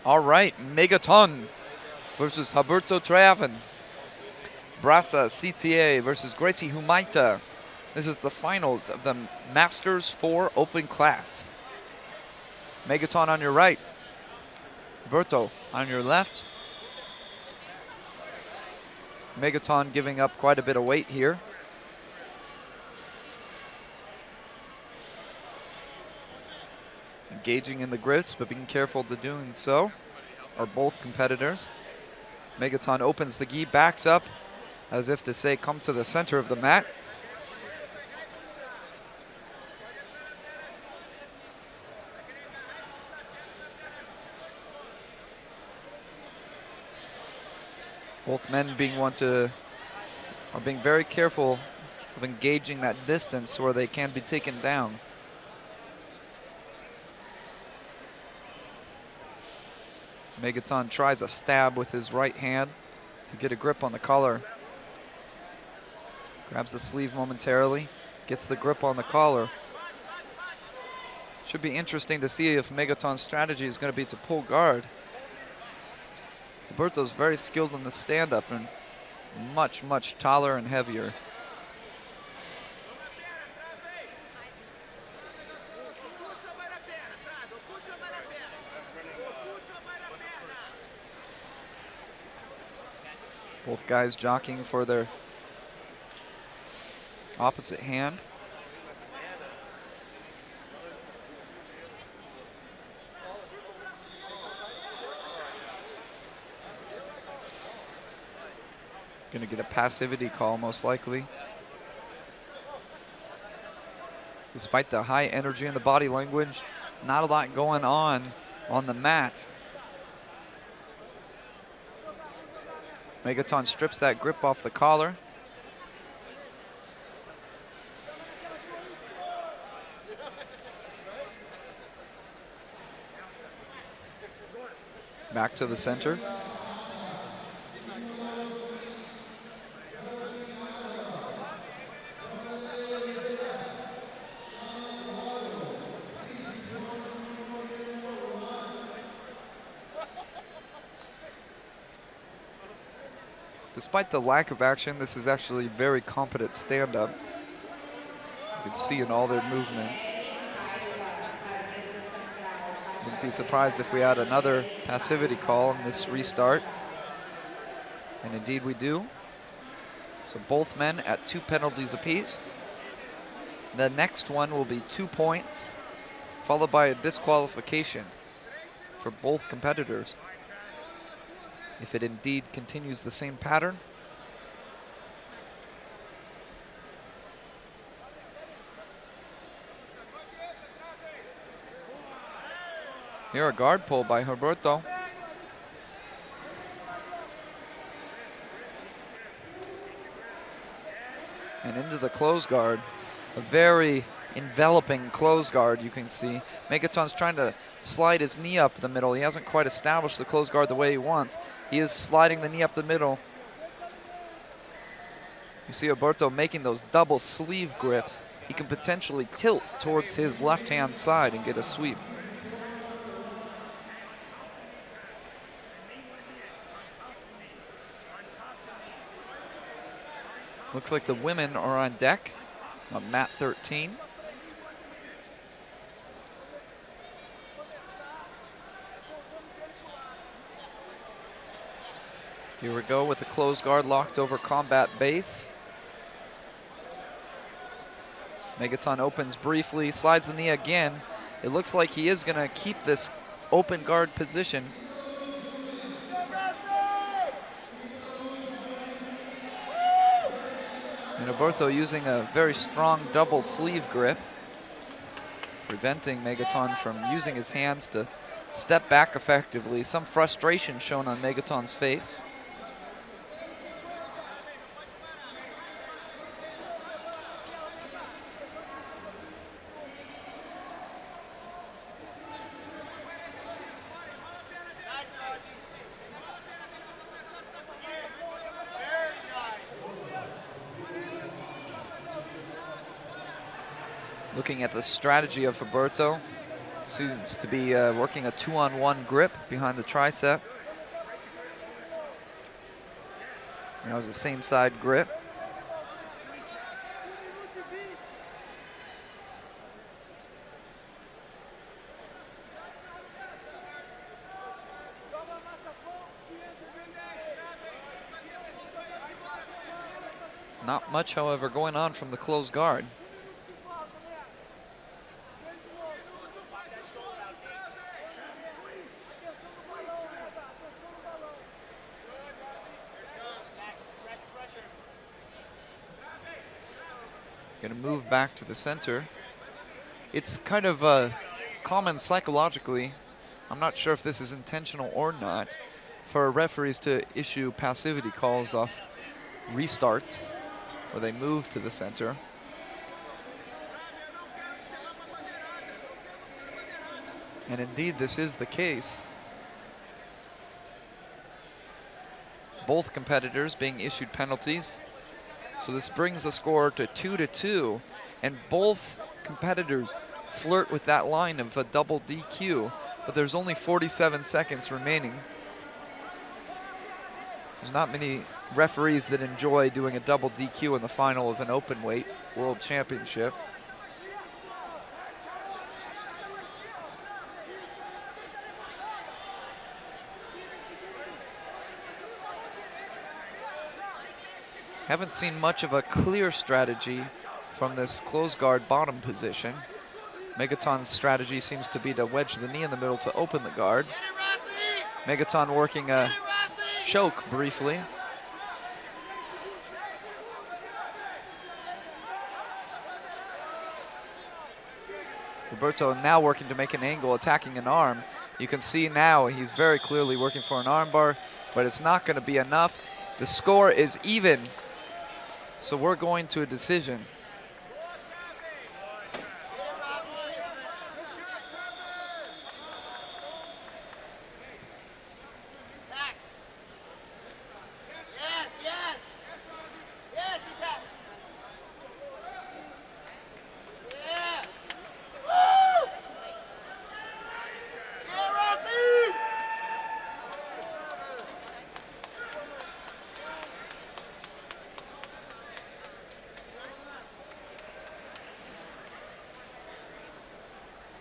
All right, Megaton versus Roberto Treven. Brasa CTA versus Gracie Humaita. This is the finals of the Masters 4 Open class. Megaton on your right. Roberto on your left. Megaton giving up quite a bit of weight here. Engaging in the grips, but being careful to doing so are both competitors. Megaton opens the gi, backs up as if to say, come to the center of the mat. Both men are being very careful of engaging that distance where they can be taken down. Megaton tries a stab with his right hand to get a grip on the collar. Grabs the sleeve momentarily, gets the grip on the collar. Should be interesting to see if Megaton's strategy is going to be to pull guard. Roberto's very skilled in the stand-up and much, much taller and heavier. Both guys jockeying for their opposite hand. Gonna get a passivity call most likely. Despite the high energy and the body language, not a lot going on the mat. Megaton strips that grip off the collar. Back to the center. Despite the lack of action, this is actually very competent stand-up. You can see in all their movements. Wouldn't be surprised if we had another passivity call in this restart. And indeed we do. So both men at 2 penalties apiece. The next one will be 2 points, followed by a disqualification for both competitors. If it indeed continues the same pattern. Here a guard pull by Roberto. And into the close guard. A very enveloping close guard, you can see. Megaton's trying to slide his knee up the middle. He hasn't quite established the close guard the way he wants. He is sliding the knee up the middle. You see Roberto making those double sleeve grips. He can potentially tilt towards his left-hand side and get a sweep. Looks like the women are on deck on mat 13. Here we go with the closed guard locked over combat base. Megaton opens briefly, slides the knee again. It looks like he is gonna keep this open guard position. And Roberto using a very strong double sleeve grip, preventing Megaton from using his hands to step back effectively. Some frustration shown on Megaton's face. Looking at the strategy of Roberto, Seems to be working a 2-on-1 grip behind the tricep. And that was the same side grip. Not much, however, going on from the closed guard. Going to move back to the center. It's kind of common psychologically, I'm not sure if this is intentional or not, for referees to issue passivity calls off restarts where they move to the center. And indeed, this is the case. Both competitors being issued penalties. So this brings the score to 2-2, and both competitors flirt with that line of a double DQ, but there's only 47 seconds remaining. There's not many referees that enjoy doing a double DQ in the final of an open weight world championship. Haven't seen much of a clear strategy from this closed guard bottom position. Megaton's strategy seems to be to wedge the knee in the middle to open the guard. Megaton working a choke briefly. Roberto now working to make an angle, attacking an arm. You can see now he's very clearly working for an armbar, but it's not going to be enough. The score is even, so we're going to a decision.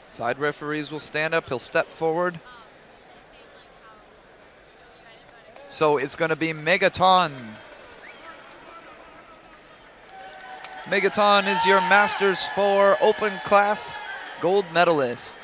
Side referees will stand up, he'll step forward. So it's going to be Megaton. Megaton is your Masters 4 Open Class gold medalist.